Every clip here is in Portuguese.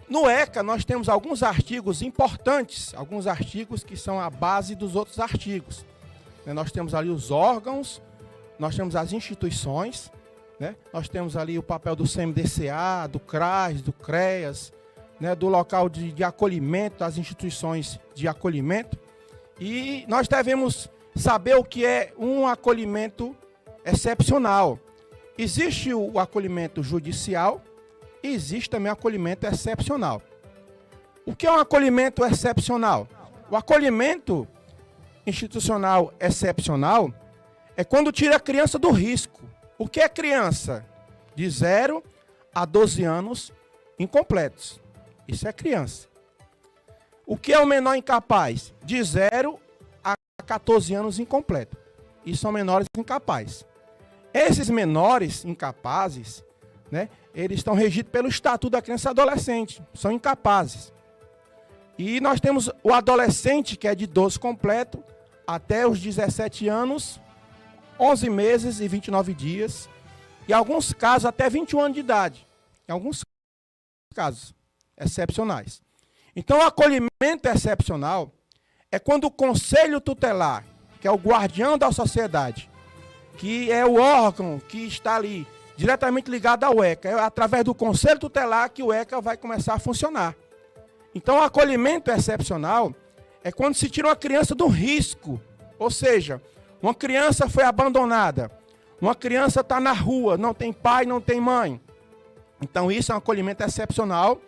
No ECA, nós temos alguns artigos importantes, alguns artigos que são a base dos outros artigos. Nós temos ali os órgãos, nós temos as instituições, nós temos ali o papel do CMDCA, do CRAS, do CREAS, do local de acolhimento, das instituições de acolhimento. E nós devemos saber o que é um acolhimento excepcional. Existe o acolhimento judicial e existe também o acolhimento excepcional. O que é um acolhimento excepcional? O acolhimento institucional excepcional é quando tira a criança do risco. O que é criança? De 0 a 12 anos incompletos. Isso é criança. O que é o menor incapaz? De 0 a 14 anos incompleto. Isso são menores incapazes. Esses menores incapazes, eles estão regidos pelo Estatuto da Criança e Adolescente. São incapazes. E nós temos o adolescente, que é de 12 completo, até os 17 anos, 11 meses e 29 dias. Em alguns casos, até 21 anos de idade. Em alguns casos excepcionais. Então, o acolhimento excepcional é quando o Conselho Tutelar, que é o guardião da sociedade, que é o órgão que está ali, diretamente ligado ao ECA, é através do Conselho Tutelar que o ECA vai começar a funcionar. Então, o acolhimento excepcional é quando se tira uma criança do risco, ou seja, uma criança foi abandonada, uma criança está na rua, não tem pai, não tem mãe. Então, isso é um acolhimento excepcional,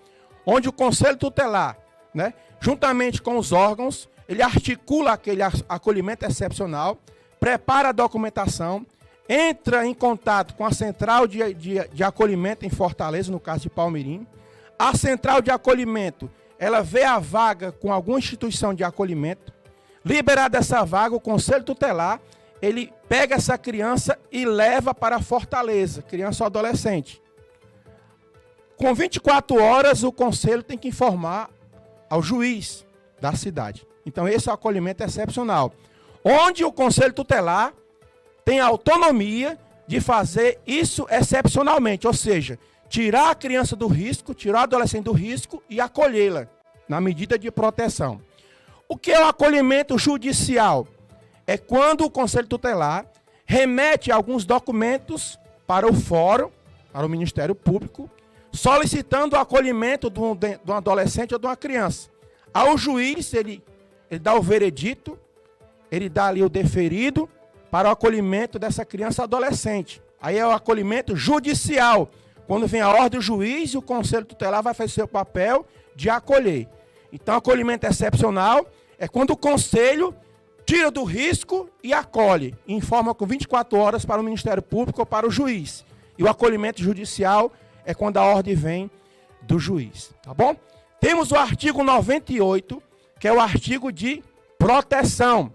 onde o Conselho Tutelar, juntamente com os órgãos, ele articula aquele acolhimento excepcional, prepara a documentação, entra em contato com a central de acolhimento em Fortaleza, no caso de Palmirim. A central de acolhimento, ela vê a vaga com alguma instituição de acolhimento. Liberada essa vaga, o Conselho Tutelar, ele pega essa criança e leva para Fortaleza, criança ou adolescente. Com 24 horas, o conselho tem que informar ao juiz da cidade. Então, esse é o acolhimento excepcional, onde o Conselho Tutelar tem a autonomia de fazer isso excepcionalmente, ou seja, tirar a criança do risco, tirar o adolescente do risco e acolhê-la na medida de proteção. O que é o acolhimento judicial? É quando o Conselho Tutelar remete alguns documentos para o fórum, para o Ministério Público, solicitando o acolhimento de um adolescente ou de uma criança. Ao juiz, ele dá o veredito, ele dá ali o deferido para o acolhimento dessa criança ou adolescente. Aí é o acolhimento judicial, quando vem a ordem do juiz e o Conselho Tutelar vai fazer seu papel de acolher. Então, o acolhimento excepcional é quando o Conselho tira do risco e acolhe, informa com 24 horas para o Ministério Público ou para o juiz. E o acolhimento judicial é quando a ordem vem do juiz, tá bom? Temos o artigo 98, que é o artigo de proteção.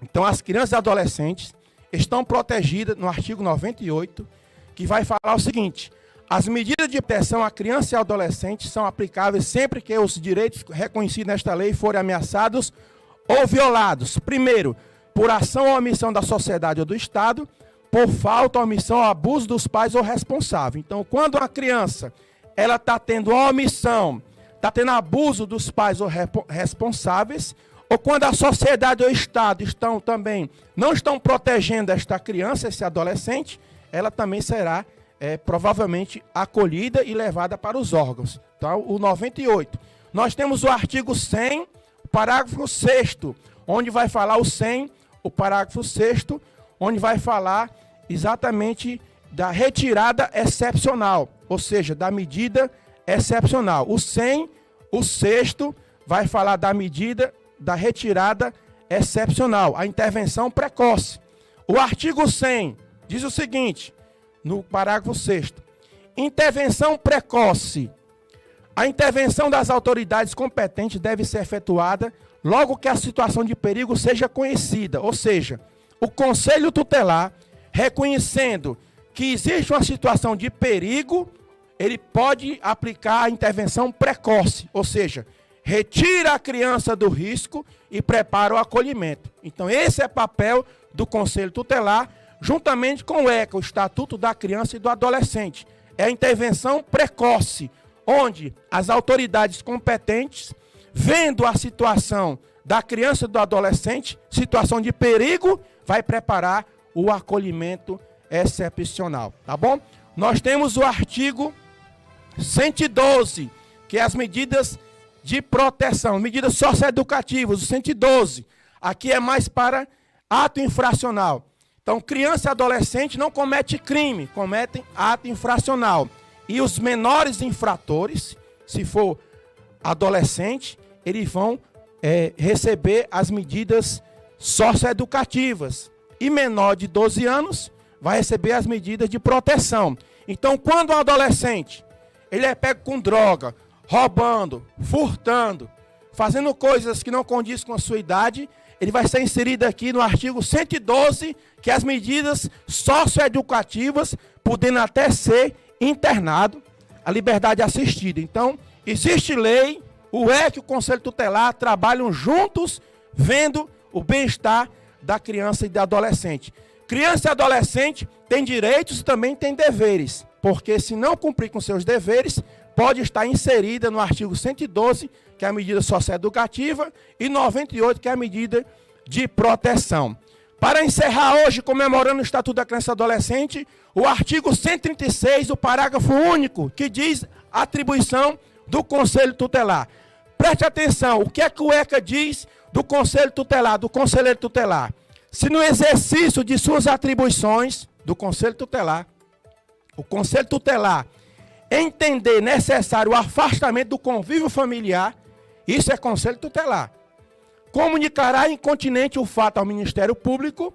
Então, as crianças e adolescentes estão protegidas no artigo 98, que vai falar o seguinte: as medidas de proteção à criança e ao adolescente são aplicáveis sempre que os direitos reconhecidos nesta lei forem ameaçados ou violados. Primeiro, por ação ou omissão da sociedade ou do Estado, por falta, omissão ou abuso dos pais ou responsável. Então, quando uma criança ela está tendo uma omissão, está tendo abuso dos pais ou responsáveis, ou quando a sociedade ou o Estado não estão protegendo esta criança, esse adolescente, ela também será provavelmente acolhida e levada para os órgãos. Então, o 98. Nós temos o artigo 100, o parágrafo 6º, onde vai falar o 100, o parágrafo 6º, onde vai falar exatamente da retirada excepcional, ou seja, da medida excepcional. O 100, o 6º, vai falar da medida da retirada excepcional, a intervenção precoce. O artigo 100 diz o seguinte, no parágrafo 6º, intervenção precoce. A intervenção das autoridades competentes deve ser efetuada logo que a situação de perigo seja conhecida, ou seja, o Conselho Tutelar, reconhecendo que existe uma situação de perigo, ele pode aplicar a intervenção precoce, ou seja, retira a criança do risco e prepara o acolhimento. Então, esse é o papel do Conselho Tutelar, juntamente com o ECA, o Estatuto da Criança e do Adolescente. É a intervenção precoce, onde as autoridades competentes, vendo a situação da criança e do adolescente, situação de perigo, vai preparar o acolhimento excepcional, tá bom? Nós temos o artigo 112, que é as medidas de proteção, medidas socioeducativas, o 112. Aqui é mais para ato infracional. Então, criança e adolescente não cometem crime, cometem ato infracional. E os menores infratores, se for adolescente, eles vão receber as medidas socioeducativas. E menor de 12 anos vai receber as medidas de proteção. Então, quando o adolescente ele é pego com droga, roubando, furtando, fazendo coisas que não condizem com a sua idade, ele vai ser inserido aqui no artigo 112, que é as medidas socioeducativas, podendo até ser internado, a liberdade assistida. Então, existe lei, o ECA e o Conselho Tutelar trabalham juntos, vendo o bem-estar da criança e do adolescente. Criança e adolescente têm direitos e também têm deveres, porque se não cumprir com seus deveres, pode estar inserida no artigo 112, que é a medida socioeducativa, e 98, que é a medida de proteção. Para encerrar hoje, comemorando o Estatuto da Criança e Adolescente, o artigo 136, o parágrafo único, que diz a atribuição do Conselho Tutelar. Preste atenção, o que é que o ECA diz do Conselho Tutelar, do Conselheiro Tutelar? Se no exercício de suas atribuições do Conselho Tutelar, o Conselho Tutelar entender necessário o afastamento do convívio familiar, isso é Conselho Tutelar. Comunicará incontinente o fato ao Ministério Público,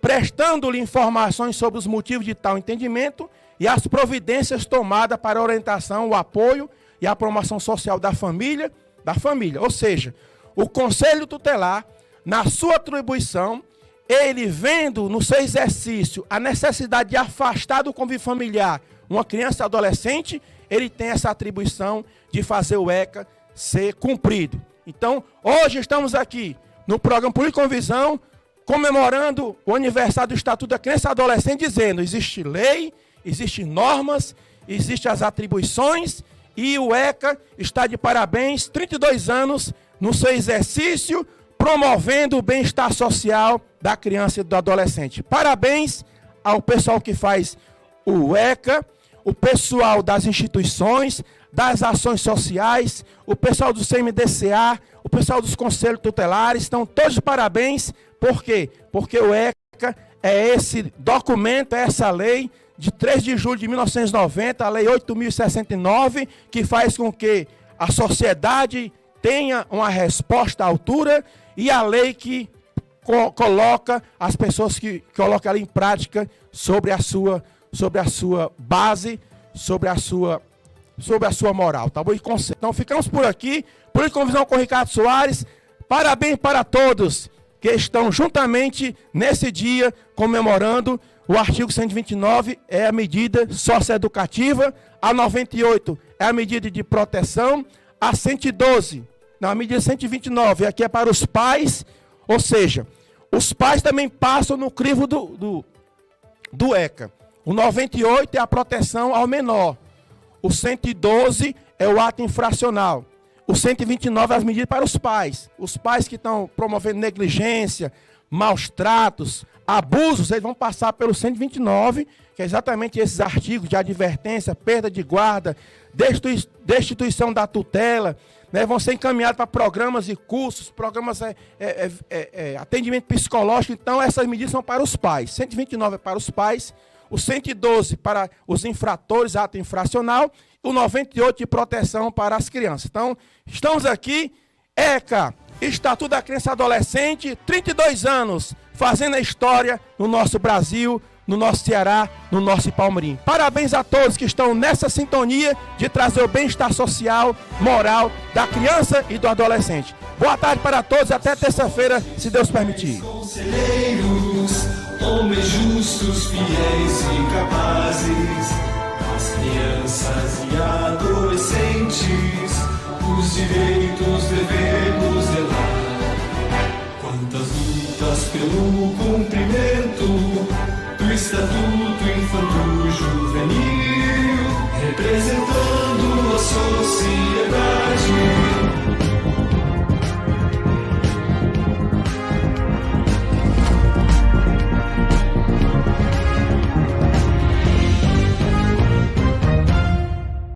prestando-lhe informações sobre os motivos de tal entendimento e as providências tomadas para a orientação, o apoio e a promoção social da família. Ou seja, o Conselho Tutelar, na sua atribuição, ele vendo no seu exercício a necessidade de afastar do convívio familiar uma criança e adolescente, ele tem essa atribuição de fazer o ECA ser cumprido. Então, hoje estamos aqui no programa Política com Visão, comemorando o aniversário do Estatuto da Criança e Adolescente, dizendo, existe lei, existem normas, existem as atribuições, e o ECA está de parabéns, 32 anos no seu exercício, promovendo o bem-estar social da criança e do adolescente. Parabéns ao pessoal que faz o ECA, o pessoal das instituições, das ações sociais, o pessoal do CMDCA, o pessoal dos conselhos tutelares, estão todos de parabéns. Por quê? Porque o ECA é esse documento, é essa lei de 3 de julho de 1990, a Lei 8.069, que faz com que a sociedade tenha uma resposta à altura, e a lei que coloca as pessoas que colocam ela em prática sobre a sua base, sobre a sua moral, tá bom? Então ficamos por aqui, Política com Visão com Ricardo Soares. Parabéns para todos que estão juntamente nesse dia comemorando. O artigo 129 é a medida socioeducativa, a 98 é a medida de proteção, a 112, a medida 129 aqui é para os pais, ou seja, os pais também passam no crivo do ECA. O 98 é a proteção ao menor. O 112 é o ato infracional. O 129 é as medidas para os pais. Os pais que estão promovendo negligência, maus tratos, abusos, eles vão passar pelo 129, que é exatamente esses artigos de advertência, perda de guarda, destituição da tutela, né, vão ser encaminhados para programas e cursos, programas atendimento psicológico. Então, essas medidas são para os pais. 129 é para os pais, o 112 para os infratores, ato infracional, o 98 de proteção para as crianças. Então, estamos aqui, ECA, Estatuto da Criança e Adolescente, 32 anos, fazendo a história no nosso Brasil, no nosso Ceará, no nosso Palmirim. Parabéns a todos que estão nessa sintonia de trazer o bem-estar social, moral da criança e do adolescente. Boa tarde para todos, até terça-feira, se Deus permitir. Conselheiros, homens justos, fiéis e capazes, as crianças e adolescentes, os direitos, deveres